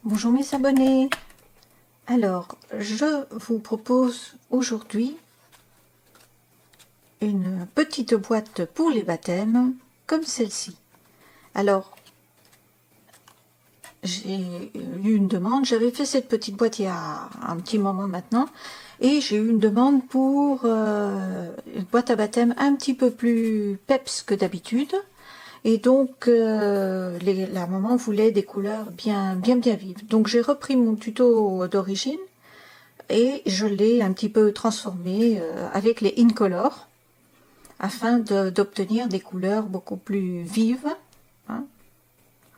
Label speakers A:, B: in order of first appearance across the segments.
A: Bonjour mes abonnés. Alors, je vous propose aujourd'hui une petite boîte pour les baptêmes comme celle-ci. Alors, j'ai eu une demande, j'avais fait cette petite boîte il y a un petit moment maintenant, et j'ai eu une demande pour une boîte à baptême un petit peu plus peps que d'habitude. Et donc, la maman voulait des couleurs bien vives. Donc, j'ai repris mon tuto d'origine et je l'ai un petit peu transformé avec les Incolor afin d'obtenir des couleurs beaucoup plus vives, hein,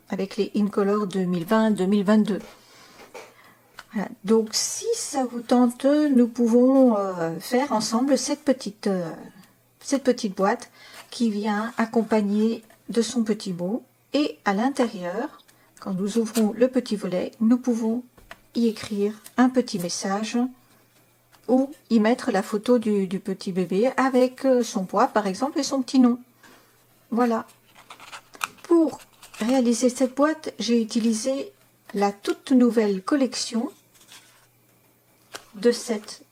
A: avec les Incolor 2020-2022. Voilà. Donc, si ça vous tente, nous pouvons faire ensemble cette petite boîte qui vient accompagner de son petit mot, et à l'intérieur, quand nous ouvrons le petit volet, nous pouvons y écrire un petit message ou y mettre la photo du petit bébé avec son poids par exemple et son petit nom. Voilà. Pour réaliser cette boîte, j'ai utilisé la toute nouvelle collection de sets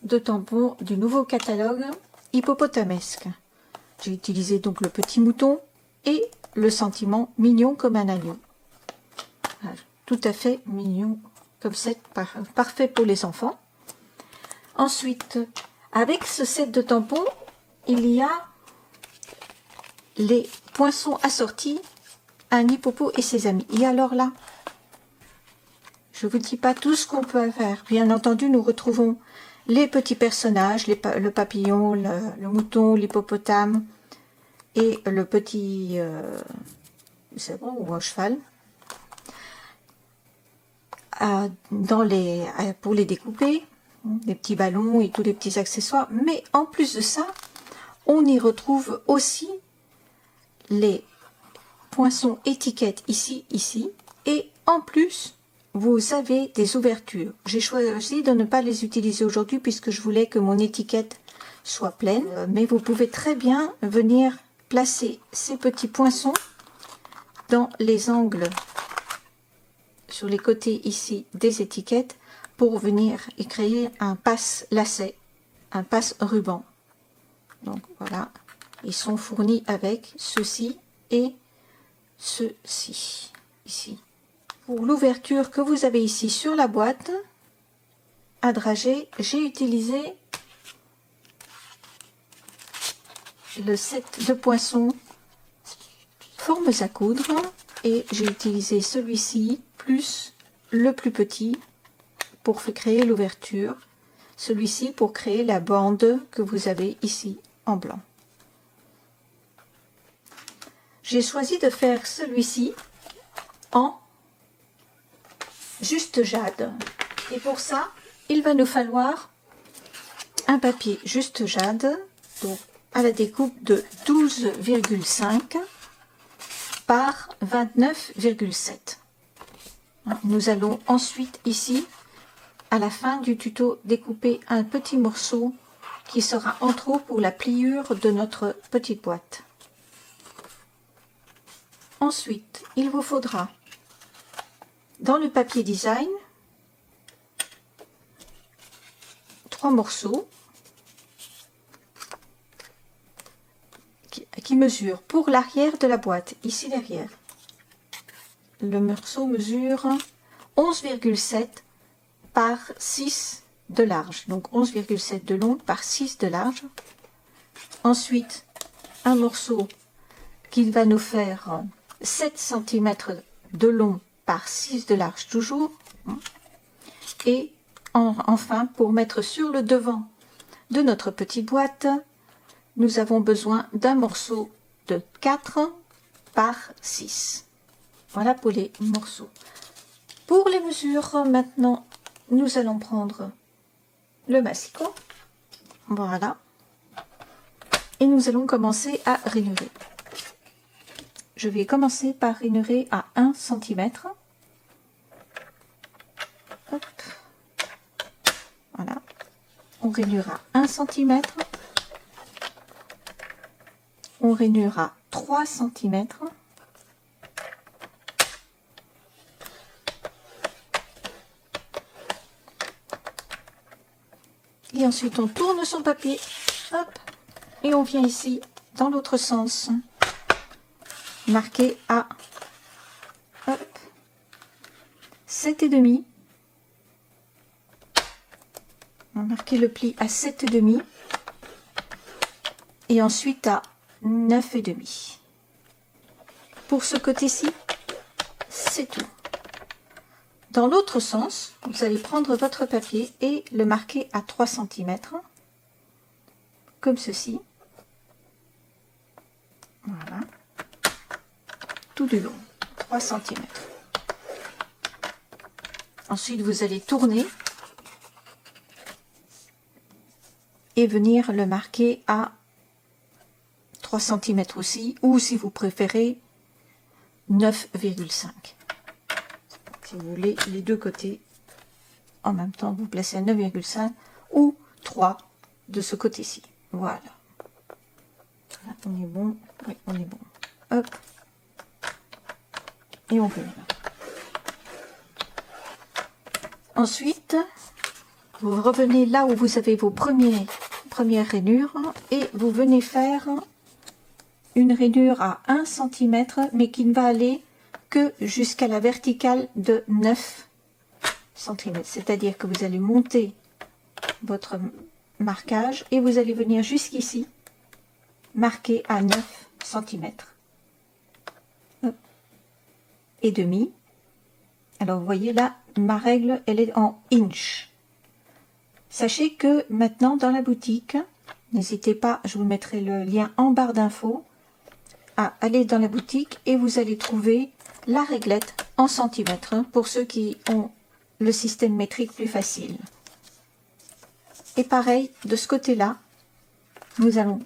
A: de tampons du nouveau catalogue Hippopotamesque. J'ai utilisé donc le petit mouton et le sentiment mignon comme un agneau. Voilà, tout à fait mignon comme set, parfait pour les enfants. Ensuite, avec ce set de tampons, il y a les poinçons assortis à un hippopo et ses amis. Et alors là, je ne vous dis pas tout ce qu'on peut faire. Bien entendu, nous retrouvons les petits personnages, le papillon, le mouton, l'hippopotame et le petit zèbre ou un cheval. Pour les découper, des petits ballons et tous les petits accessoires. Mais en plus de ça, on y retrouve aussi les poinçons étiquettes ici. Et en plus, vous avez des ouvertures. J'ai choisi de ne pas les utiliser aujourd'hui puisque je voulais que mon étiquette soit pleine. Mais vous pouvez très bien venir placer ces petits poinçons dans les angles, sur les côtés ici des étiquettes, pour venir et créer un passe-lacet, un passe-ruban. Donc voilà, ils sont fournis avec ceci et ceci, ici. Pour l'ouverture que vous avez ici sur la boîte à dragée, j'ai utilisé le set de poinçons formes à coudre et j'ai utilisé celui-ci plus le plus petit pour créer l'ouverture, celui-ci pour créer la bande que vous avez ici en blanc. J'ai choisi de faire celui-ci en juste jade. Et pour ça, il va nous falloir un papier juste jade, donc à la découpe de 12,5 par 29,7. Nous allons ensuite ici, à la fin du tuto, découper un petit morceau qui sera en trop pour la pliure de notre petite boîte. Ensuite, il vous faudra, dans le papier design, 3 morceaux qui mesurent pour l'arrière de la boîte, ici derrière. Le morceau mesure 11,7 par 6 de large, donc 11,7 de long par 6 de large. Ensuite, un morceau qui va nous faire 7 cm de long par 6 de large toujours. Et enfin, pour mettre sur le devant de notre petite boîte, nous avons besoin d'un morceau de 4 par 6. Voilà pour les morceaux. Pour les mesures, maintenant, nous allons prendre le massicot. Voilà. Et nous allons commencer à rainurer. Je vais commencer par rainurer à 1 cm. Hop. Voilà. On rainura 1 cm. On rainura 3 cm. Et ensuite, on tourne son papier. Hop. Et on vient ici, dans l'autre sens. Marquer à 7,5. On va marquer le pli à 7,5. Et ensuite à 9,5. Pour ce côté-ci, c'est tout. Dans l'autre sens, vous allez prendre votre papier et le marquer à 3 cm, comme ceci. Voilà. Tout du long, 3 cm. Ensuite, vous allez tourner et venir le marquer à 3 cm aussi, ou si vous préférez, 9,5. Si vous voulez les deux côtés en même temps, vous placez à 9,5 ou 3 de ce côté-ci. Voilà. Là, on est bon. Oui, on est bon. Hop. Et on peut. Ensuite, vous revenez là où vous avez vos premières rainures et vous venez faire une rainure à 1 cm, mais qui ne va aller que jusqu'à la verticale de 9 cm. C'est-à-dire que vous allez monter votre marquage et vous allez venir jusqu'ici, marquer à 9 cm. Et demi. Alors vous voyez là, ma règle, elle est en inch. Sachez que maintenant dans la boutique, n'hésitez pas, je vous mettrai le lien en barre d'infos, à aller dans la boutique et vous allez trouver la réglette en centimètres pour ceux qui ont le système métrique plus facile. Et pareil, de ce côté-là, nous allons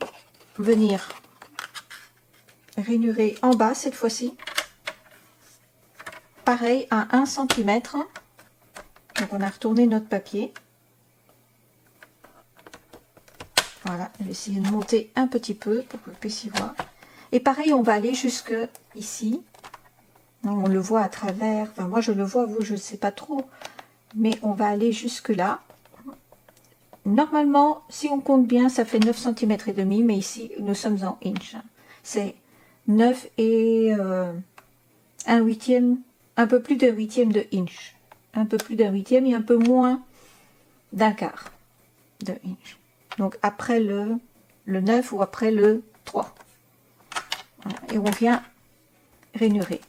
A: venir rainurer en bas cette fois-ci. Pareil à 1 cm. Donc on a retourné notre papier. Voilà, je vais essayer de monter un petit peu pour que vous puissiez voir. Et pareil, on va aller jusque ici. On le voit à travers, enfin moi je le vois, vous je ne sais pas trop, mais on va aller jusque là. Normalement, si on compte bien, ça fait 9 cm et demi, mais ici nous sommes en inch. C'est 9 et 1/8, un peu plus d'1/8 de inch. Un peu plus d'1/8 et un peu moins d'1/4 de inch. Donc après le 9 ou après le 3. Voilà. Et on vient rainurer.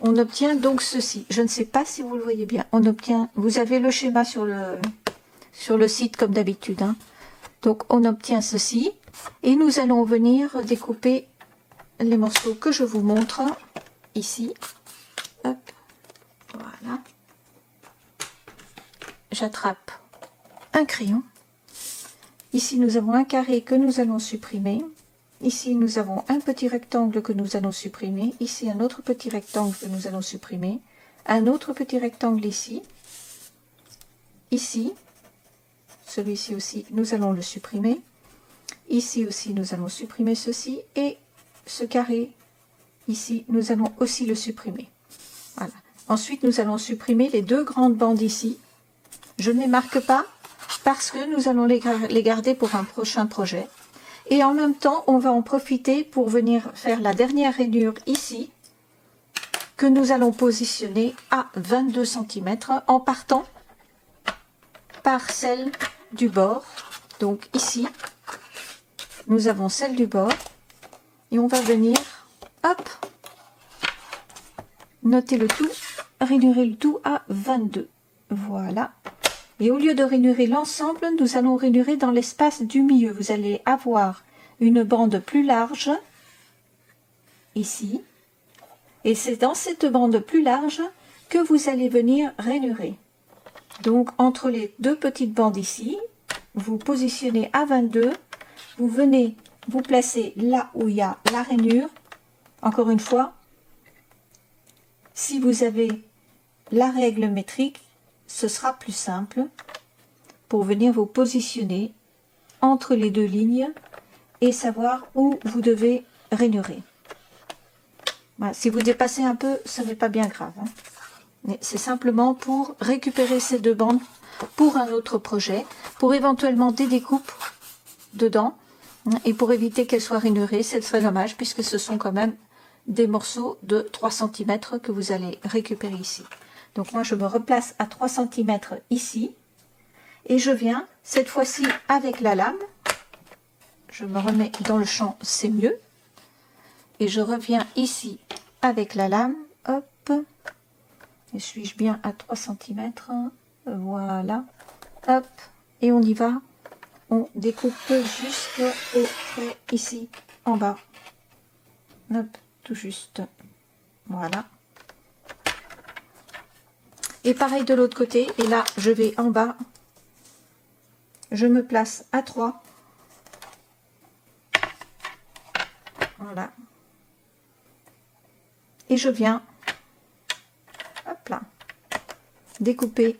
A: On obtient donc ceci. Je ne sais pas si vous le voyez bien. On obtient, vous avez le schéma sur le site comme d'habitude. Hein. Donc on obtient ceci. Et nous allons venir découper les morceaux que je vous montre ici. Hop. Voilà. J'attrape un crayon. Ici nous avons un carré que nous allons supprimer. Ici, nous avons un petit rectangle que nous allons supprimer. Ici, un autre petit rectangle que nous allons supprimer. Un autre petit rectangle ici. Ici, celui-ci aussi, nous allons le supprimer. Ici aussi, nous allons supprimer ceci. Et ce carré, ici, nous allons aussi le supprimer. Voilà. Ensuite, nous allons supprimer les deux grandes bandes ici. Je ne les marque pas parce que nous allons les garder pour un prochain projet. Et en même temps, on va en profiter pour venir faire la dernière rainure ici, que nous allons positionner à 22 cm en partant par celle du bord. Donc ici, nous avons celle du bord et on va venir, hop, noter le tout, rainurer le tout à 22. Voilà. Et au lieu de rainurer l'ensemble, nous allons rainurer dans l'espace du milieu. Vous allez avoir une bande plus large, ici. Et c'est dans cette bande plus large que vous allez venir rainurer. Donc, entre les deux petites bandes ici, vous positionnez à 22. Vous venez vous placer là où il y a la rainure. Encore une fois, si vous avez la règle métrique, ce sera plus simple pour venir vous positionner entre les deux lignes et savoir où vous devez rainurer. Voilà, si vous dépassez un peu, ce n'est pas bien grave. Hein. C'est simplement pour récupérer ces deux bandes pour un autre projet, pour éventuellement des découpes dedans, et pour éviter qu'elles soient rainurées. Ce serait dommage puisque ce sont quand même des morceaux de 3 cm que vous allez récupérer ici. Donc moi je me replace à 3 cm ici et je viens cette fois-ci avec la lame, je me remets dans le champ, c'est mieux, et je reviens ici avec la lame, hop, et suis-je bien à 3 cm, voilà, hop, et on y va, on découpe jusqu'au trait ici en bas, hop, tout juste, voilà. Et pareil de l'autre côté, et là je vais en bas, je me place à 3, voilà, et je viens, hop là, découper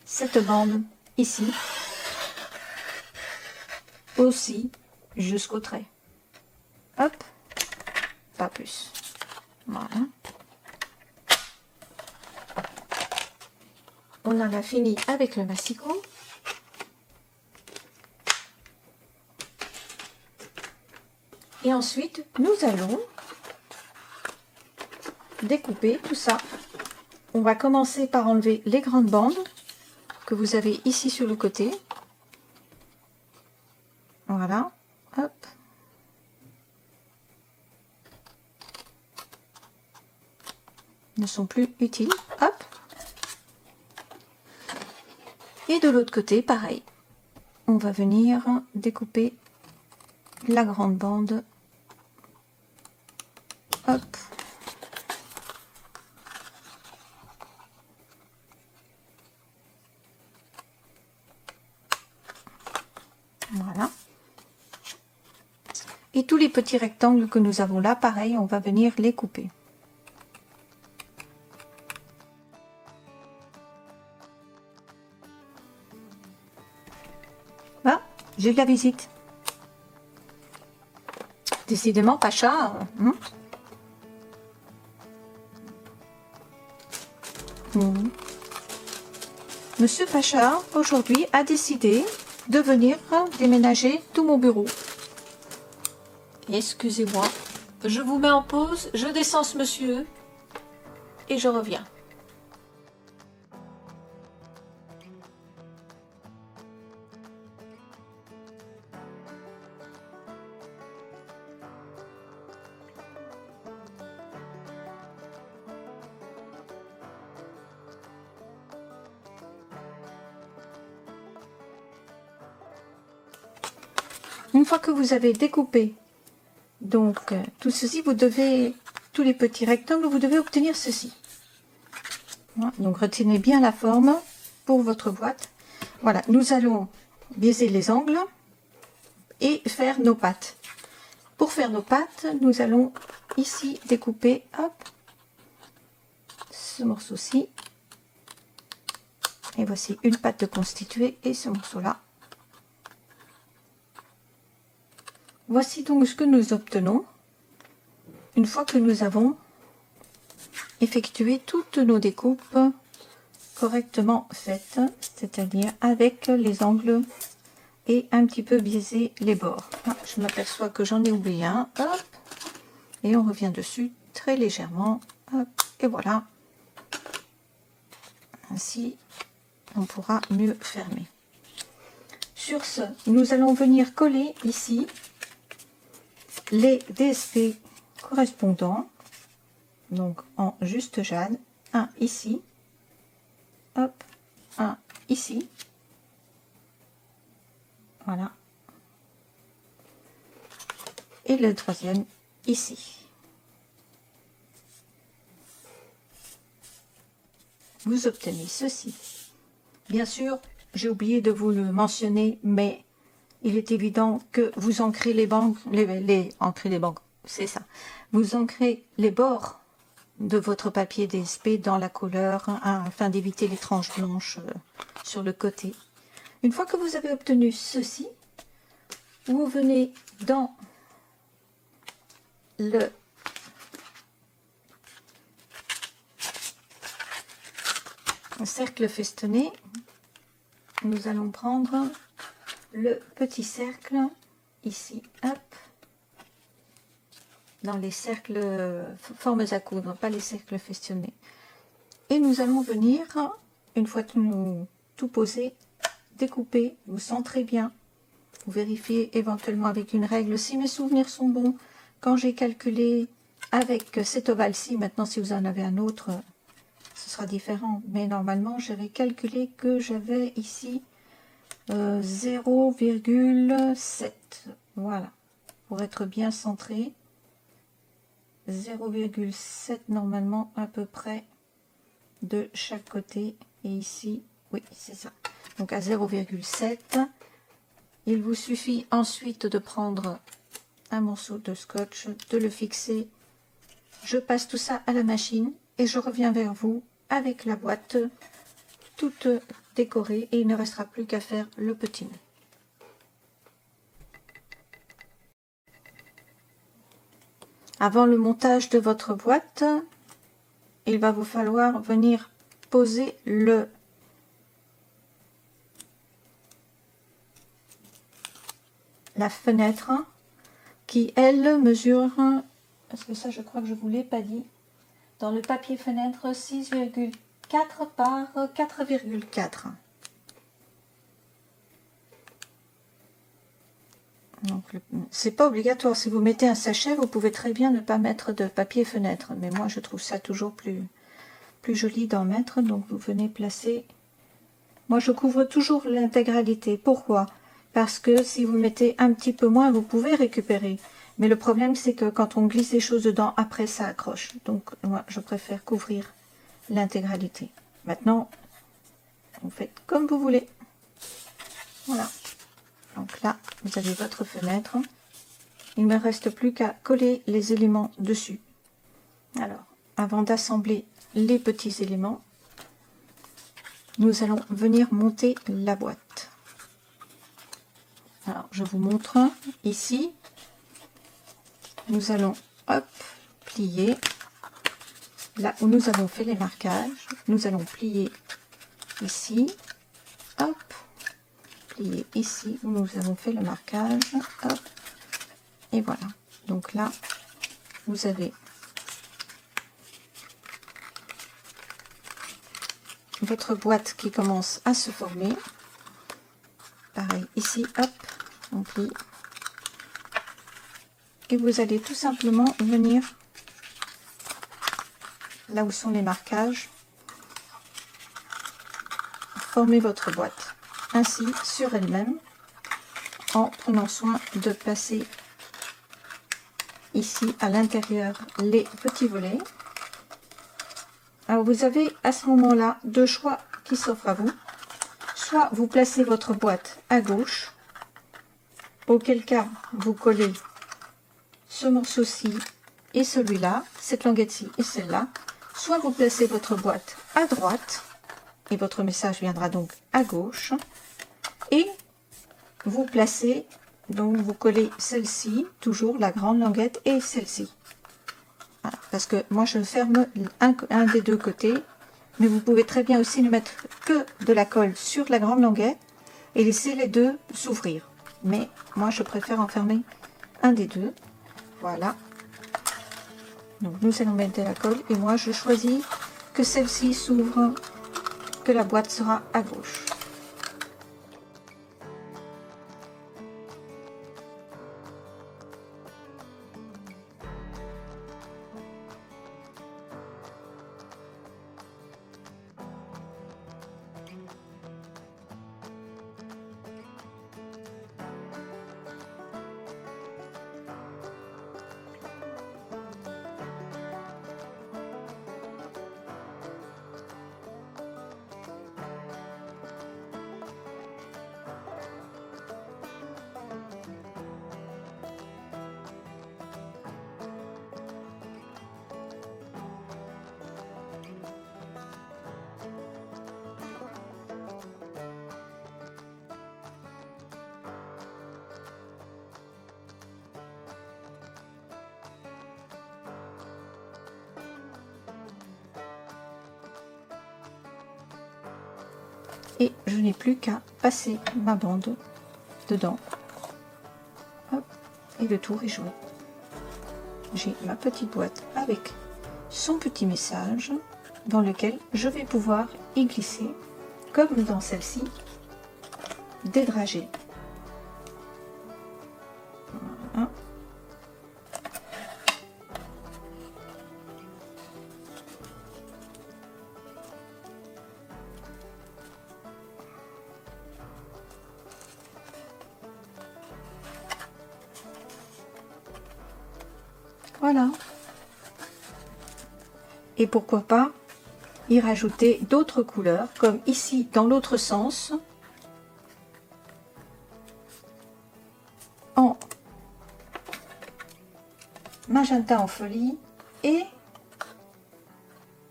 A: cette bande ici, aussi jusqu'au trait, hop, pas plus, voilà. On en a fini avec le massicot. Et ensuite, nous allons découper tout ça. On va commencer par enlever les grandes bandes que vous avez ici sur le côté. Voilà, hop. Ils ne sont plus utiles, hop. Et de l'autre côté, pareil. On va venir découper la grande bande, hop. Voilà. Et tous les petits rectangles que nous avons là, pareil, on va venir les couper. Ah, j'ai de la visite. Décidément, Pacha. Monsieur Pacha, aujourd'hui, a décidé de venir déménager tout mon bureau. Excusez-moi, je vous mets en pause, je descends ce monsieur et je reviens. Une fois que vous avez découpé donc tout ceci, vous devez, tous les petits rectangles, vous devez obtenir ceci. Voilà, donc retenez bien la forme pour votre boîte. Voilà, nous allons biaiser les angles et faire nos pattes. Pour faire nos pattes, nous allons ici découper, hop, ce morceau-ci. Et voici une patte de constituée et ce morceau-là. Voici donc ce que nous obtenons une fois que nous avons effectué toutes nos découpes correctement faites, c'est-à-dire avec les angles et un petit peu biaisé les bords. Ah, je m'aperçois que j'en ai oublié un, hop, et on revient dessus très légèrement, hop, et voilà. Ainsi, on pourra mieux fermer. Sur ce, nous allons venir coller ici les DSP correspondants, donc en juste jade, un ici, hop, un ici, voilà, et le troisième ici. Vous obtenez ceci. Bien sûr, j'ai oublié de vous le mentionner, mais il est évident que vous ancrez les bandes, c'est ça. Vous ancrez les bords de votre papier DSP dans la couleur afin d'éviter les tranches blanches sur le côté. Une fois que vous avez obtenu ceci, vous venez dans le cercle festonné, nous allons prendre le petit cercle ici, hop, dans les cercles formes à coudre, pas les cercles festonnés. Et nous allons venir, une fois tout posé, découper, vous centrez bien. Vous vérifiez éventuellement avec une règle si mes souvenirs sont bons. Quand j'ai calculé avec cet ovale-ci, maintenant si vous en avez un autre, ce sera différent. Mais normalement, j'avais calculé que j'avais ici 0,7. Voilà, pour être bien centré. 0,7 normalement à peu près de chaque côté. Et ici, oui, c'est ça. Donc à 0,7. Il vous suffit ensuite de prendre un morceau de scotch, de le fixer. Je passe tout ça à la machine et je reviens vers vous avec la boîte toute décorée et il ne restera plus qu'à faire le petit nœud. Avant le montage de votre boîte, il va vous falloir venir poser la fenêtre qui, elle, mesure, parce que ça je crois que je ne vous l'ai pas dit, dans le papier fenêtre 6,4 par 4,4. Donc c'est pas obligatoire, si vous mettez un sachet, vous pouvez très bien ne pas mettre de papier fenêtre, mais moi je trouve ça toujours plus joli d'en mettre, donc vous venez placer. Moi je couvre toujours l'intégralité. Pourquoi? Parce que si vous mettez un petit peu moins, vous pouvez récupérer. Mais le problème, c'est que quand on glisse des choses dedans, après ça accroche. Donc moi, je préfère couvrir l'intégralité. Maintenant, vous faites comme vous voulez. Voilà. Donc là, vous avez votre fenêtre. Il ne me reste plus qu'à coller les éléments dessus. Alors, avant d'assembler les petits éléments, nous allons venir monter la boîte. Alors, je vous montre ici. Nous allons, hop, plier. Là où nous avons fait les marquages, nous allons plier ici. Hop, plier ici où nous avons fait le marquage. Hop, et voilà. Donc là, vous avez votre boîte qui commence à se former. Pareil, ici, hop, on plie. Et vous allez tout simplement venir là où sont les marquages, former votre boîte ainsi sur elle-même en prenant soin de placer ici à l'intérieur les petits volets. Alors vous avez à ce moment-là deux choix qui s'offrent à vous. Soit vous placez votre boîte à gauche, auquel cas vous collez ce morceau-ci et celui-là, cette languette-ci et celle-là. Soit vous placez votre boîte à droite et votre message viendra donc à gauche. Et vous placez, donc vous collez celle-ci, toujours la grande languette et celle-ci. Voilà, parce que moi je ferme un des deux côtés. Mais vous pouvez très bien aussi ne mettre que de la colle sur la grande languette et laisser les deux s'ouvrir. Mais moi, je préfère enfermer un des deux. Voilà. Donc, nous allons mettre de la colle et moi, je choisis que celle-ci s'ouvre, que la boîte sera à gauche. et je n'ai plus qu'à passer ma bande dedans. Hop, et le tour est joué. J'ai ma petite boîte avec son petit message dans lequel je vais pouvoir y glisser, comme dans celle-ci, des dragées. Voilà. Voilà. Et pourquoi pas y rajouter d'autres couleurs, comme ici dans l'autre sens, en magenta en folie et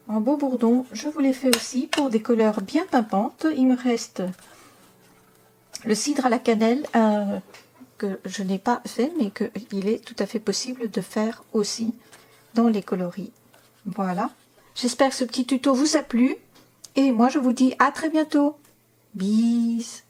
A: en beau bourdon. Je vous l'ai fait aussi pour des couleurs bien pimpantes. Il me reste le cidre à la cannelle que je n'ai pas fait, mais qu'il est tout à fait possible de faire aussi dans les coloris. Voilà. J'espère que ce petit tuto vous a plu. Et moi, je vous dis à très bientôt. Bis.